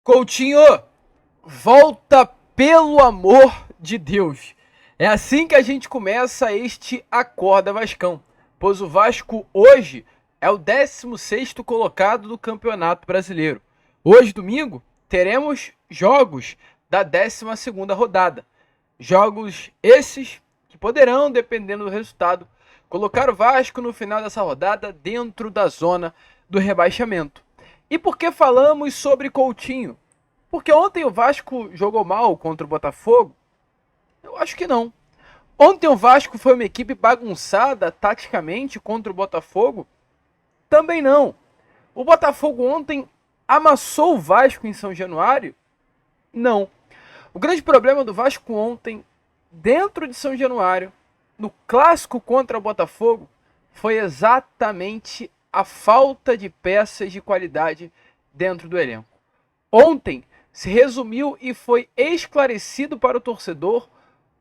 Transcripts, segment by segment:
Coutinho, volta pelo amor de Deus. É assim que a gente começa este Acorda Vascão, pois o Vasco hoje é o 16º colocado do Campeonato Brasileiro. Hoje, domingo, teremos jogos da 12ª rodada. Jogos esses que poderão, dependendo do resultado, colocar o Vasco no final dessa rodada dentro da zona do rebaixamento. E por que falamos sobre Coutinho? Porque ontem o Vasco jogou mal contra o Botafogo? Eu acho que não. Ontem o Vasco foi uma equipe bagunçada taticamente contra o Botafogo? Também não. O Botafogo ontem amassou o Vasco em São Januário? Não. O grande problema do Vasco ontem, dentro de São Januário, no clássico contra o Botafogo, foi exatamente a falta de peças de qualidade dentro do elenco. Ontem se resumiu e foi esclarecido para o torcedor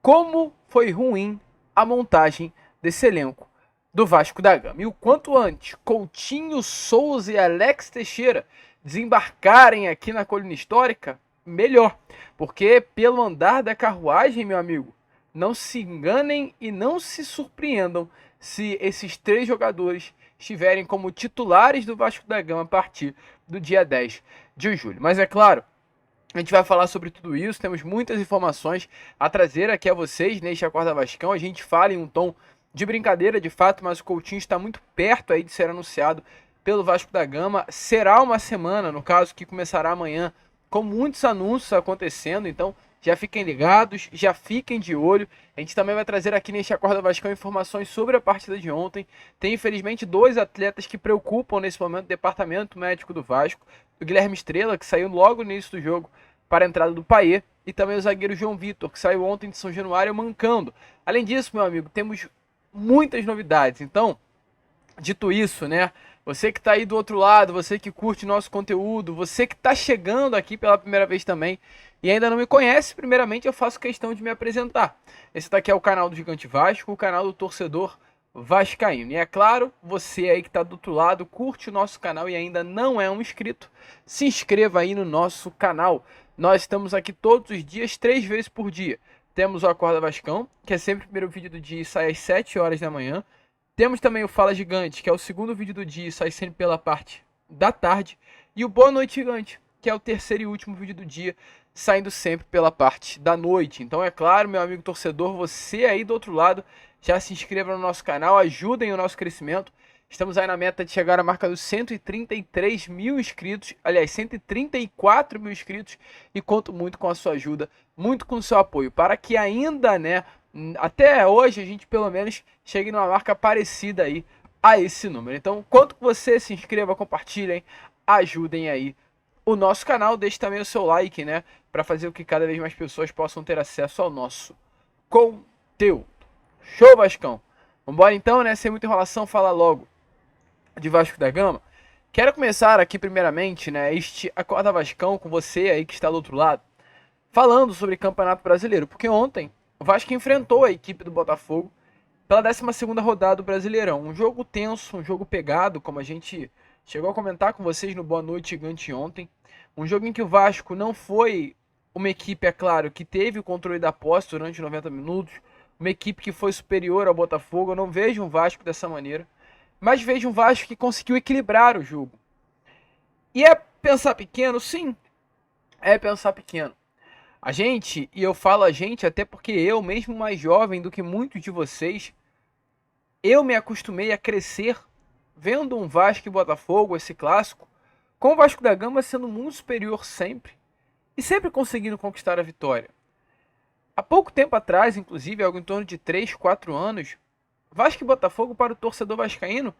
como foi ruim a montagem desse elenco do Vasco da Gama. E o quanto antes Coutinho, Souza e Alex Teixeira desembarcarem aqui na coluna histórica, melhor. Porque pelo andar da carruagem, meu amigo, não se enganem e não se surpreendam se esses três jogadores estiverem como titulares do Vasco da Gama a partir do dia 10 de julho. Mas é claro, a gente vai falar sobre tudo isso, temos muitas informações a trazer aqui a vocês neste Acorda Vascão. A gente fala em um tom de brincadeira de fato, mas o Coutinho está muito perto aí de ser anunciado pelo Vasco da Gama. Será uma semana, no caso, que começará amanhã, com muitos anúncios acontecendo, então já fiquem ligados, já fiquem de olho. A gente também vai trazer aqui neste Acorda Vascão informações sobre a partida de ontem. Tem infelizmente dois atletas que preocupam nesse momento o departamento médico do Vasco. O Guilherme Estrela, que saiu logo no início do jogo para a entrada do Payet, e também o zagueiro João Vitor, que saiu ontem de São Januário mancando. Além disso, meu amigo, temos muitas novidades. Então, dito isso, né? Você que está aí do outro lado, você que curte nosso conteúdo, você que está chegando aqui pela primeira vez também e ainda não me conhece, primeiramente eu faço questão de me apresentar. Esse daqui é o canal do Gigante Vasco, o canal do torcedor vascaíno. E é claro, você aí que está do outro lado, curte o nosso canal e ainda não é um inscrito, se inscreva aí no nosso canal. Nós estamos aqui todos os dias, 3 vezes por dia. Temos o Acorda Vascão, que é sempre o primeiro vídeo do dia e sai às 7 horas da manhã. Temos também o Fala Gigante, que é o segundo vídeo do dia e sai sempre pela parte da tarde. E o Boa Noite Gigante, que é o terceiro e último vídeo do dia, saindo sempre pela parte da noite. Então é claro, meu amigo torcedor, você aí do outro lado, já se inscreva no nosso canal, ajudem o nosso crescimento. Estamos aí na meta de chegar à marca dos 133 mil inscritos, aliás, 134 mil inscritos, e conto muito com a sua ajuda, muito com o seu apoio, para que ainda, né, até hoje a gente pelo menos chegue numa marca parecida aí a esse número. Então, quanto que você se inscreva, compartilhem, ajudem aí o nosso canal, deixe também o seu like, né, para fazer com que cada vez mais pessoas possam ter acesso ao nosso conteúdo. Show, Vascão? Vambora então, né, sem muita enrolação, fala logo de Vasco da Gama. Quero começar aqui primeiramente, né, este Acorda Vascão com você aí que está do outro lado, falando sobre Campeonato Brasileiro, porque ontem o Vasco enfrentou a equipe do Botafogo pela 12ª rodada do Brasileirão. Um jogo tenso, um jogo pegado, como a gente chegou a comentar com vocês no Boa Noite Gigante ontem. Um jogo em que o Vasco não foi uma equipe, é claro, que teve o controle da posse durante 90 minutos, uma equipe que foi superior ao Botafogo. Eu não vejo um Vasco dessa maneira, mas vejo um Vasco que conseguiu equilibrar o jogo. E é pensar pequeno? Sim, é pensar pequeno. A gente, e eu falo a gente até porque eu, mesmo mais jovem do que muitos de vocês, eu me acostumei a crescer vendo um Vasco e Botafogo, esse clássico, com o Vasco da Gama sendo muito superior sempre e sempre conseguindo conquistar a vitória. Há pouco tempo atrás, inclusive, algo em torno de 3, 4 anos, Vasco e Botafogo para o torcedor vascaíno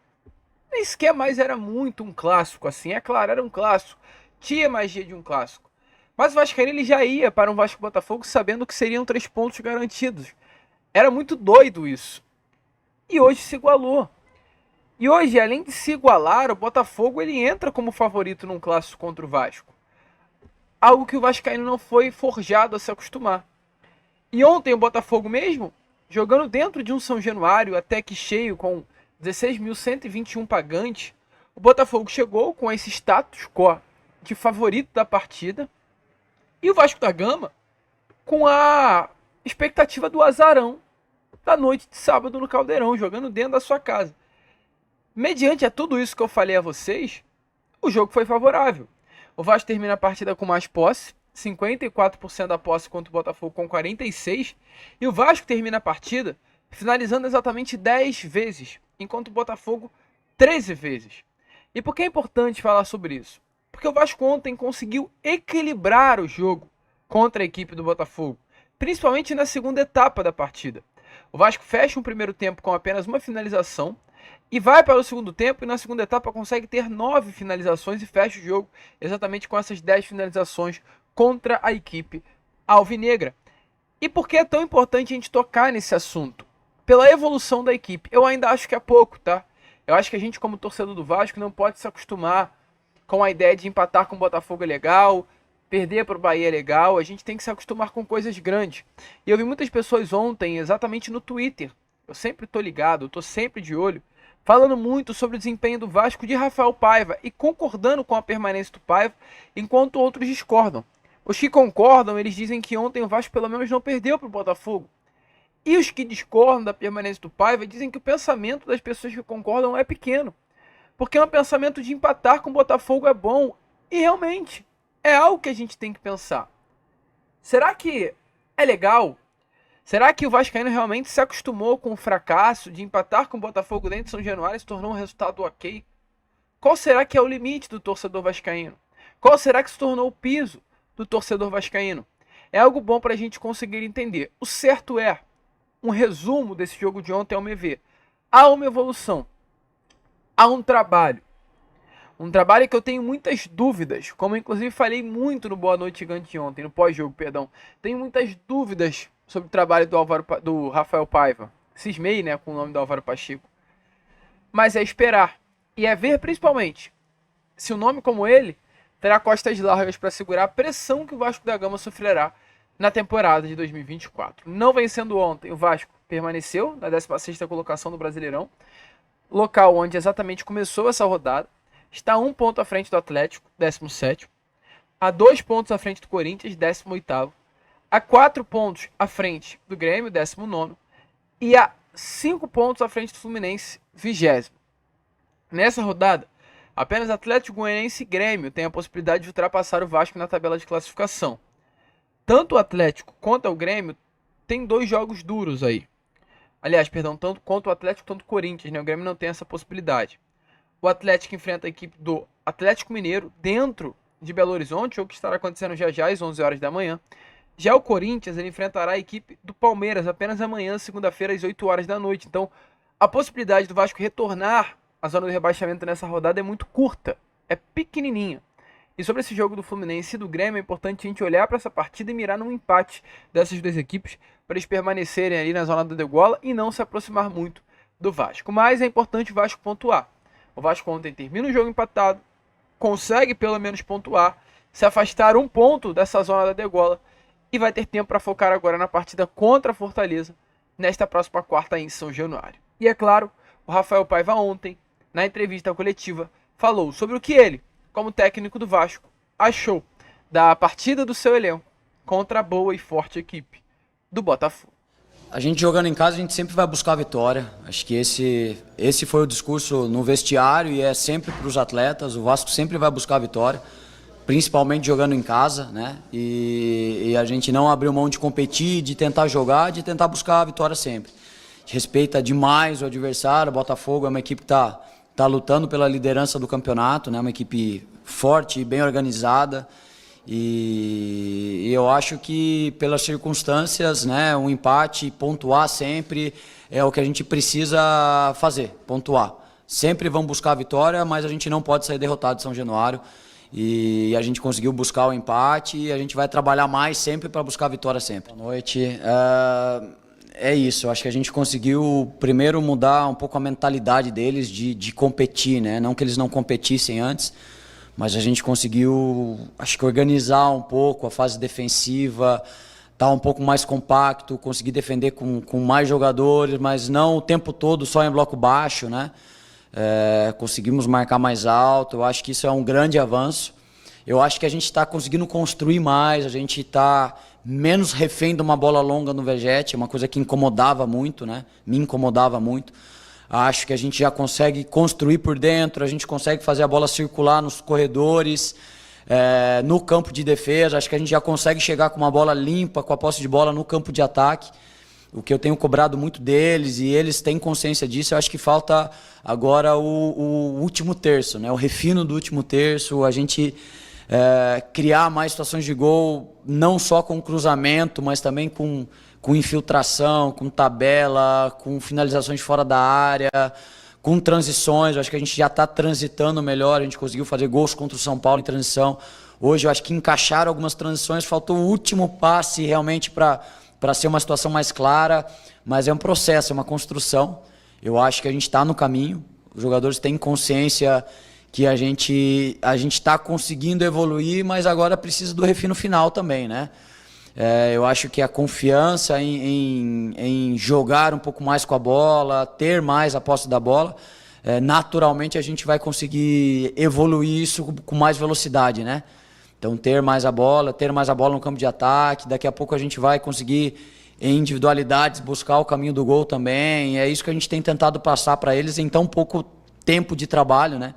nem sequer mais era muito um clássico assim. É claro, era um clássico, tinha magia de um clássico. Mas o vascaíno ele já ia para um Vasco Botafogo sabendo que seriam 3 pontos garantidos. Era muito doido isso. E hoje se igualou. E hoje, além de se igualar, o Botafogo ele entra como favorito num clássico contra o Vasco. Algo que o vascaíno não foi forjado a se acostumar. E ontem o Botafogo mesmo, jogando dentro de um São Januário até que cheio com 16.121 pagantes, o Botafogo chegou com esse status quo de favorito da partida e o Vasco da Gama com a expectativa do azarão da noite de sábado no Caldeirão, jogando dentro da sua casa. Mediante a tudo isso que eu falei a vocês, o jogo foi favorável. O Vasco termina a partida com mais posse, 54% da posse contra o Botafogo com 46%, e o Vasco termina a partida finalizando exatamente 10 vezes, enquanto o Botafogo 13 vezes. E por que é importante falar sobre isso? Porque o Vasco ontem conseguiu equilibrar o jogo contra a equipe do Botafogo, principalmente na segunda etapa da partida. O Vasco fecha um primeiro tempo com apenas uma finalização e vai para o segundo tempo e na segunda etapa consegue ter 9 finalizações e fecha o jogo exatamente com essas 10 finalizações contra a equipe alvinegra. E por que é tão importante a gente tocar nesse assunto? Pela evolução da equipe. Eu ainda acho que é pouco, tá? Eu acho que a gente, como torcedor do Vasco, não pode se acostumar com a ideia de empatar com o Botafogo é legal, perder para o Bahia é legal. A gente tem que se acostumar com coisas grandes. E eu vi muitas pessoas ontem, exatamente no Twitter, eu sempre tô ligado, eu tô sempre de olho, falando muito sobre o desempenho do Vasco de Rafael Paiva e concordando com a permanência do Paiva, enquanto outros discordam. Os que concordam, eles dizem que ontem o Vasco pelo menos não perdeu para o Botafogo. E os que discordam da permanência do Paiva dizem que o pensamento das pessoas que concordam é pequeno. Porque é um pensamento de empatar com o Botafogo é bom. E realmente, é algo que a gente tem que pensar. Será que é legal? Será que o vascaíno realmente se acostumou com o fracasso de empatar com o Botafogo dentro de São Januário e se tornou um resultado ok? Qual será que é o limite do torcedor vascaíno? Qual será que se tornou o piso do torcedor vascaíno? É algo bom para a gente conseguir entender. O certo é, um resumo desse jogo de ontem, ao meu ver, há uma evolução, há um trabalho. Um trabalho que eu tenho muitas dúvidas, como eu inclusive falei muito no Boa Noite Gigante ontem, no pós-jogo, perdão. Tenho muitas dúvidas sobre o trabalho do Rafael Paiva. Cismei, né, com o nome do Álvaro Pacheco. Mas é esperar. E é ver, principalmente, se um nome como ele terá costas largas para segurar a pressão que o Vasco da Gama sofrerá na temporada de 2024. Não vencendo ontem, o Vasco permaneceu na 16ª colocação do Brasileirão, local onde exatamente começou essa rodada. Está a 1 ponto à frente do Atlético, 17º, a 2 pontos à frente do Corinthians, 18º, a 4 pontos à frente do Grêmio, 19º, e a 5 pontos à frente do Fluminense, 20º. Nessa rodada, apenas Atlético Goianiense e Grêmio têm a possibilidade de ultrapassar o Vasco na tabela de classificação. Tanto o Atlético quanto o Grêmio tem 2 jogos duros aí. Aliás, perdão, tanto quanto o Atlético quanto o Corinthians, né? O Grêmio não tem essa possibilidade. O Atlético enfrenta a equipe do Atlético Mineiro dentro de Belo Horizonte, o que estará acontecendo já às 11 horas da manhã. Já o Corinthians, ele enfrentará a equipe do Palmeiras apenas amanhã, segunda-feira, às 8 horas da noite. Então, a possibilidade do Vasco retornar à zona do rebaixamento nessa rodada é muito curta, é pequenininha. E sobre esse jogo do Fluminense e do Grêmio, é importante a gente olhar para essa partida e mirar num empate dessas duas equipes para eles permanecerem ali na zona da degola e não se aproximar muito do Vasco. Mas é importante o Vasco pontuar. O Vasco ontem termina o jogo empatado, consegue pelo menos pontuar, se afastar 1 ponto dessa zona da degola e vai ter tempo para focar agora na partida contra a Fortaleza nesta próxima quarta em São Januário. E é claro, o Rafael Paiva ontem, na entrevista coletiva, falou sobre o que ele, como técnico do Vasco, achou da partida do seu elenco contra a boa e forte equipe do Botafogo. A gente jogando em casa, a gente sempre vai buscar a vitória. Acho que esse foi o discurso no vestiário e é sempre para os atletas. O Vasco sempre vai buscar a vitória, principalmente jogando em casa, né? E a gente não abriu mão de competir, de tentar jogar, de tentar buscar a vitória sempre. A gente respeita demais o adversário. O Botafogo é uma equipe que tá lutando pela liderança do campeonato, né? Uma equipe forte e bem organizada. E eu acho que pelas circunstâncias, né, um empate, pontuar sempre é o que a gente precisa fazer, pontuar. Sempre vamos buscar a vitória, mas a gente não pode sair derrotado de São Januário. E a gente conseguiu buscar o empate e a gente vai trabalhar mais sempre para buscar a vitória sempre. Boa noite. É isso, eu acho que a gente conseguiu primeiro mudar um pouco a mentalidade deles de competir, né? Não que eles não competissem antes, mas a gente conseguiu, acho que organizar um pouco a fase defensiva, estar um pouco mais compacto, conseguir defender com mais jogadores, mas não o tempo todo só em bloco baixo, né? Conseguimos marcar mais alto, eu acho que isso é um grande avanço. Eu acho que a gente está conseguindo construir mais, a gente está menos refém de uma bola longa no Vegete, uma coisa que incomodava muito, né? Me incomodava muito. Acho que a gente já consegue construir por dentro, a gente consegue fazer a bola circular nos corredores, no campo de defesa. Acho que a gente já consegue chegar com uma bola limpa, com a posse de bola no campo de ataque. O que eu tenho cobrado muito deles, e eles têm consciência disso. Eu acho que falta agora o último terço, né? O refino do último terço, a gente criar mais situações de gol, não só com cruzamento, mas também com infiltração, com tabela, com finalizações fora da área, com transições. Eu acho que a gente já está transitando melhor, a gente conseguiu fazer gols contra o São Paulo em transição. Hoje eu acho que encaixaram algumas transições, faltou o último passe realmente para ser uma situação mais clara, mas é um processo, é uma construção. Eu acho que a gente está no caminho, os jogadores têm consciência que a gente está conseguindo evoluir, mas agora precisa do refino final também, né? Eu acho que a confiança em jogar um pouco mais com a bola, ter mais a posse da bola, naturalmente a gente vai conseguir evoluir isso com mais velocidade, né? Então ter mais a bola no campo de ataque, daqui a pouco a gente vai conseguir em individualidades buscar o caminho do gol também. É isso que a gente tem tentado passar para eles em tão pouco tempo de trabalho, né?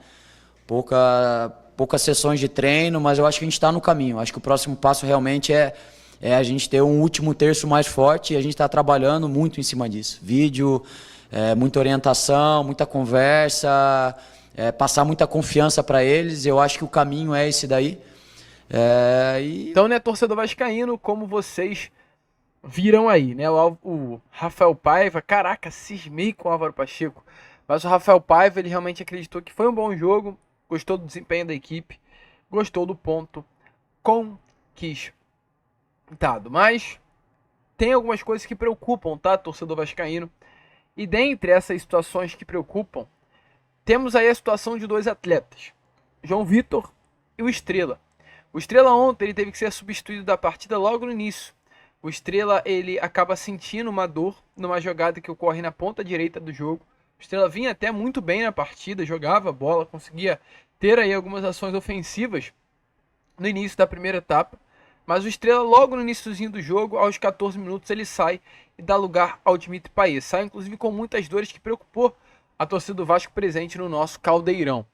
Poucas sessões de treino, mas eu acho que a gente está no caminho. Acho que o próximo passo realmente é a gente ter um último terço mais forte, e a gente está trabalhando muito em cima disso. Vídeo, muita orientação, muita conversa, passar muita confiança para eles. Eu acho que o caminho é esse daí. Então, né, torcedor vascaíno, como vocês viram aí, né, o Rafael Paiva, caraca, cismei com o Álvaro Pacheco, mas o Rafael Paiva, ele realmente acreditou que foi um bom jogo, gostou do desempenho da equipe, gostou do ponto conquistado, mas tem algumas coisas que preocupam, tá, torcedor vascaíno, e dentre essas situações que preocupam, temos aí a situação de dois atletas, João Vitor e o Estrela. O Estrela ontem ele teve que ser substituído da partida logo no início. O Estrela ele acaba sentindo uma dor numa jogada que ocorre na ponta direita do jogo. O Estrela vinha até muito bem na partida, jogava a bola, conseguia ter aí algumas ações ofensivas no início da primeira etapa. Mas o Estrela logo no iniciozinho do jogo, aos 14 minutos, ele sai e dá lugar ao Dimitri Payet. Sai inclusive com muitas dores que preocupou a torcida do Vasco presente no nosso Caldeirão.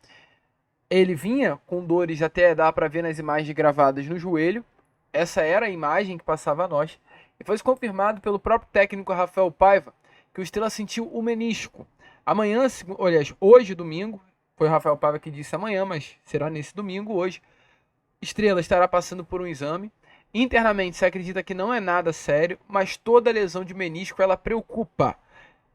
Ele vinha com dores, até dá para ver nas imagens gravadas no joelho. Essa era a imagem que passava a nós. E foi confirmado pelo próprio técnico Rafael Paiva que o Estrela sentiu o menisco. Amanhã, aliás, hoje, domingo, foi o Rafael Paiva que disse amanhã, mas será nesse domingo, hoje, Estrela estará passando por um exame. Internamente se acredita que não é nada sério, mas toda lesão de menisco ela preocupa.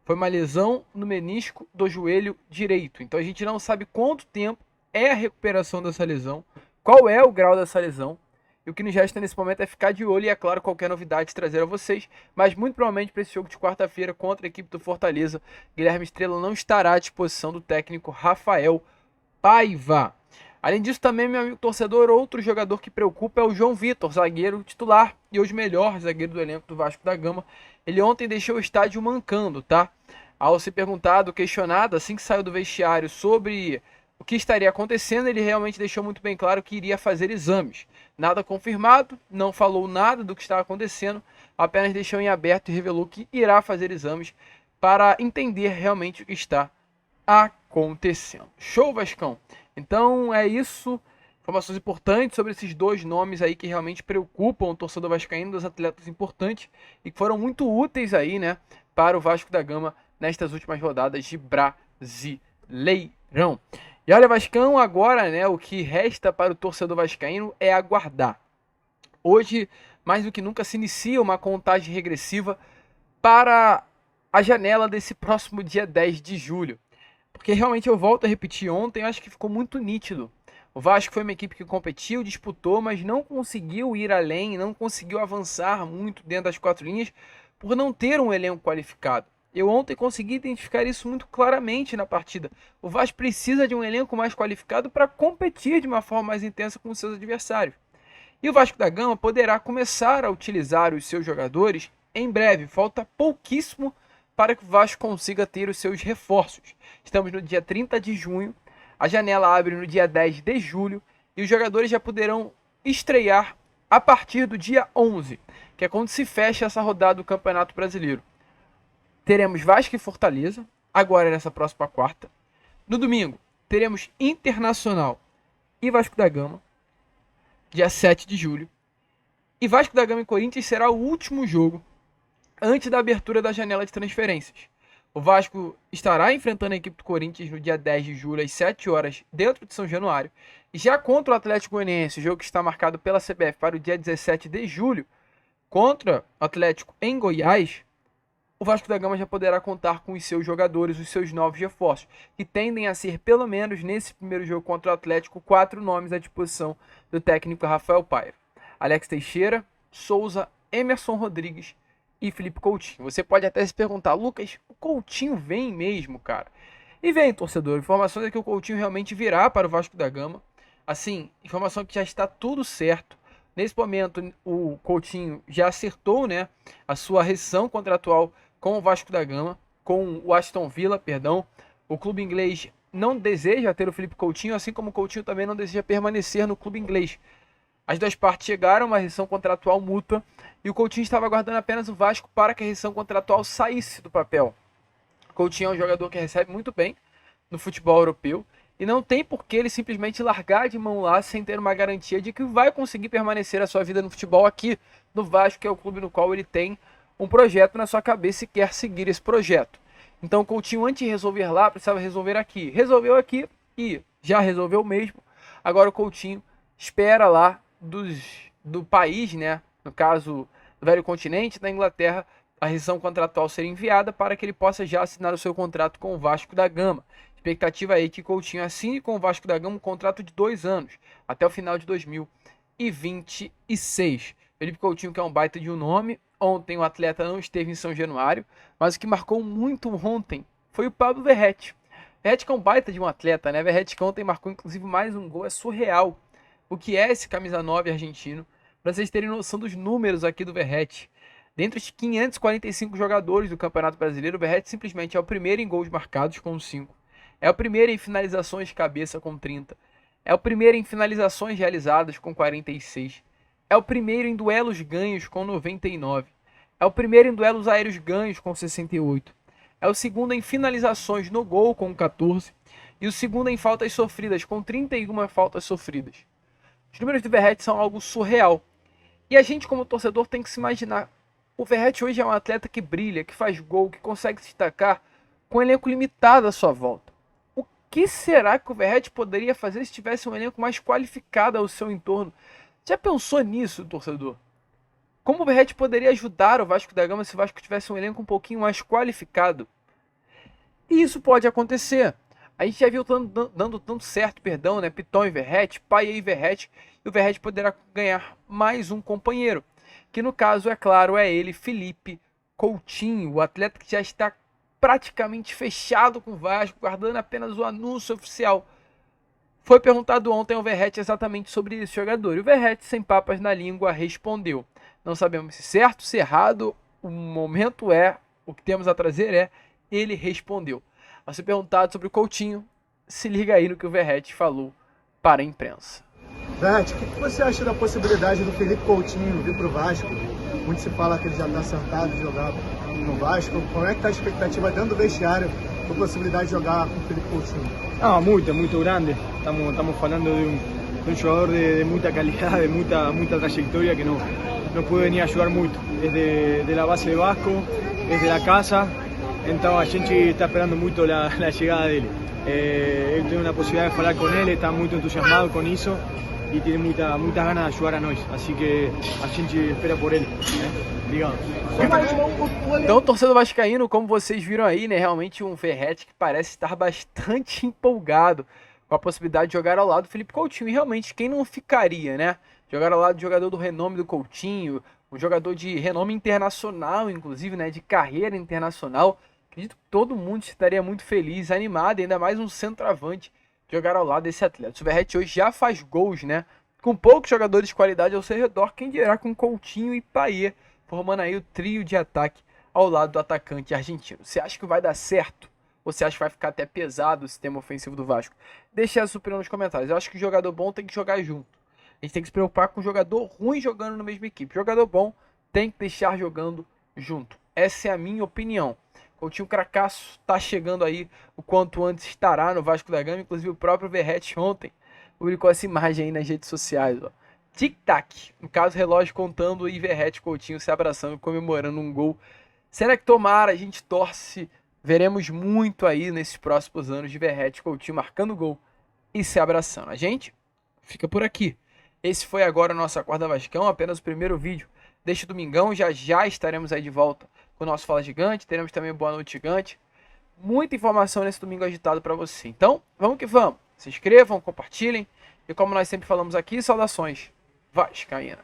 Foi uma lesão no menisco do joelho direito. Então a gente não sabe quanto tempo é a recuperação dessa lesão, qual é o grau dessa lesão, e o que nos resta nesse momento é ficar de olho e, é claro, qualquer novidade trazer a vocês, mas muito provavelmente para esse jogo de quarta-feira contra a equipe do Fortaleza, Guilherme Estrela não estará à disposição do técnico Rafael Paiva. Além disso também, meu amigo torcedor, outro jogador que preocupa é o João Vitor, zagueiro titular e hoje melhor zagueiro do elenco do Vasco da Gama. Ele ontem deixou o estádio mancando, tá? Ao ser perguntado, questionado, assim que saiu do vestiário sobre o que estaria acontecendo, ele realmente deixou muito bem claro que iria fazer exames. Nada confirmado, não falou nada do que estava acontecendo, apenas deixou em aberto e revelou que irá fazer exames para entender realmente o que está acontecendo. Show, Vascão? Então é isso. Informações importantes sobre esses dois nomes aí que realmente preocupam o torcedor vascaíno, dos atletas importantes e que foram muito úteis aí, né, para o Vasco da Gama nestas últimas rodadas de Brasileirão. E olha, Vascão, agora, né, o que resta para o torcedor vascaíno é aguardar. Hoje, mais do que nunca, se inicia uma contagem regressiva para a janela desse próximo dia 10 de julho. Porque realmente eu volto a repetir ontem, eu acho que ficou muito nítido. O Vasco foi uma equipe que competiu, disputou, mas não conseguiu ir além, não conseguiu avançar muito dentro das quatro linhas por não ter um elenco qualificado. Eu ontem consegui identificar isso muito claramente na partida. O Vasco precisa de um elenco mais qualificado para competir de uma forma mais intensa com os seus adversários. E o Vasco da Gama poderá começar a utilizar os seus jogadores em breve. Falta pouquíssimo para que o Vasco consiga ter os seus reforços. Estamos no dia 30 de junho, a janela abre no dia 10 de julho e os jogadores já poderão estrear a partir do dia 11, que é quando se fecha essa rodada do Campeonato Brasileiro. Teremos Vasco e Fortaleza, agora nessa próxima quarta. No domingo, teremos Internacional e Vasco da Gama, dia 7 de julho. E Vasco da Gama e Corinthians será o último jogo antes da abertura da janela de transferências. O Vasco estará enfrentando a equipe do Corinthians no dia 10 de julho, às 7 horas, dentro de São Januário. E já contra o Atlético Goianiense, o jogo que está marcado pela CBF para o dia 17 de julho, contra o Atlético em Goiás, o Vasco da Gama já poderá contar com os seus jogadores, os seus novos reforços, que tendem a ser, pelo menos nesse primeiro jogo contra o Atlético, 4 nomes à disposição do técnico Rafael Paiva: Alex Teixeira, Souza, Emerson Rodrigues e Felipe Coutinho. Você pode até se perguntar: Lucas, o Coutinho vem mesmo, cara? E vem, torcedor. Informações é que o Coutinho realmente virá para o Vasco da Gama. Assim, informação que já está tudo certo. Nesse momento, o Coutinho já acertou, né, a sua rescisão contratual com o Vasco da Gama, com o Aston Villa, perdão. O clube inglês não deseja ter o Felipe Coutinho, assim como o Coutinho também não deseja permanecer no clube inglês. As duas partes chegaram a uma rescisão contratual mútua e o Coutinho estava aguardando apenas o Vasco para que a rescisão contratual saísse do papel. O Coutinho é um jogador que recebe muito bem no futebol europeu e não tem por que ele simplesmente largar de mão lá sem ter uma garantia de que vai conseguir permanecer a sua vida no futebol aqui no Vasco, que é o clube no qual ele tem um projeto na sua cabeça e quer seguir esse projeto. Então o Coutinho, antes de resolver lá, precisava resolver aqui. Resolveu aqui e já resolveu mesmo. Agora o Coutinho espera lá do país, né? No caso do velho continente, da Inglaterra, a rescisão contratual ser enviada para que ele possa já assinar o seu contrato com o Vasco da Gama. Expectativa aí que Coutinho assine com o Vasco da Gama um contrato de 2 anos, até o final de 2026. Felipe Coutinho, que é um baita de um nome. Ontem o atleta não esteve em São Januário, mas o que marcou muito ontem foi o Pablo Verratti. Verratti, que é um baita de um atleta, né? Verratti, que ontem marcou inclusive mais um gol, é surreal. O que é esse camisa 9 argentino? Para vocês terem noção dos números aqui do Verratti. Dentre os 545 jogadores do Campeonato Brasileiro, o Verratti simplesmente é o primeiro em gols marcados com 5. É o primeiro em finalizações de cabeça com 30. É o primeiro em finalizações realizadas com 46. É o primeiro em duelos ganhos com 99. É o primeiro em duelos aéreos ganhos com 68. É o segundo em finalizações no gol com 14. E o segundo em faltas sofridas com 31 faltas sofridas. Os números do Verratti são algo surreal. E a gente, como torcedor, tem que se imaginar. O Verratti hoje é um atleta que brilha, que faz gol, que consegue se destacar com um elenco limitado à sua volta. O que será que o Verratti poderia fazer se tivesse um elenco mais qualificado ao seu entorno? Já pensou nisso, torcedor? Como o Verratti poderia ajudar o Vasco da Gama se o Vasco tivesse um elenco um pouquinho mais qualificado? E isso pode acontecer. A gente já viu dando tanto certo, né? Piton e Verratti, Payet e Verratti. E o Verratti poderá ganhar mais um companheiro. Que no caso, é claro, é ele, Felipe Coutinho. O atleta que já está praticamente fechado com o Vasco, guardando apenas o anúncio oficial. Foi perguntado ontem ao Verratti exatamente sobre esse jogador. E o Verratti, sem papas na língua, respondeu: não sabemos se certo, se errado, o momento é, o que temos a trazer é, ele respondeu. Ao ser perguntado sobre o Coutinho, se liga aí no que o Verratti falou para a imprensa. Verratti, o que você acha da possibilidade do Felipe Coutinho vir para o Vasco? Muito se fala que ele já está sentado de jogar no Vasco. Como é que está a expectativa dentro do vestiário com a possibilidade de jogar com o Felipe Coutinho? Muito grande. Estamos falando de um jogador de muita qualidade, de muita trajetória que nos puede venir a ayudar muito. Es de la base de Vasco, es de la casa, então a gente está esperando muito a chegada dele. Eu tenho a possibilidade de falar com ele, está muito entusiasmado com isso e tem muitas ganas de ajudar a nós, assim que a gente espera por ele. Obrigado. Então, torcedor vascaíno, como vocês viram aí, né, realmente um Verratti que parece estar bastante empolgado com a possibilidade de jogar ao lado do Felipe Coutinho. E realmente, quem não ficaria, né? Jogar ao lado do jogador do renome do Coutinho, um jogador de renome internacional, inclusive, né, de carreira internacional. Acredito que todo mundo estaria muito feliz, animado, ainda mais um centroavante jogar ao lado desse atleta. O Verratti hoje já faz gols, né? Com poucos jogadores de qualidade ao seu redor, quem dirá com Coutinho e Payet, formando aí o trio de ataque ao lado do atacante argentino. Você acha que vai dar certo Você acha que vai ficar até pesado o sistema ofensivo do Vasco? Deixe a sua opinião nos comentários. Eu acho que o jogador bom tem que jogar junto. A gente tem que se preocupar com o jogador ruim jogando na mesma equipe. O jogador bom tem que deixar jogando junto. Essa é a minha opinião. Coutinho Cracasso tá chegando aí o quanto antes estará no Vasco da Gama. Inclusive o próprio Verratti ontem publicou essa imagem aí nas redes sociais. Tic-tac. No caso, relógio contando e Verratti e Coutinho se abraçando, comemorando um gol. Será que tomara? A gente torce. Veremos muito aí nesses próximos anos de Verratti e Coutinho marcando gol e se abraçando. A gente fica por aqui. Esse foi agora o nosso Acorda Vascão, apenas o primeiro vídeo deste domingão. Já já estaremos aí de volta com o nosso Fala Gigante. Teremos também o Boa Noite Gigante. Muita informação nesse domingo agitado para você. Então, vamos que vamos. Se inscrevam, compartilhem. E como nós sempre falamos aqui, saudações vascaínas.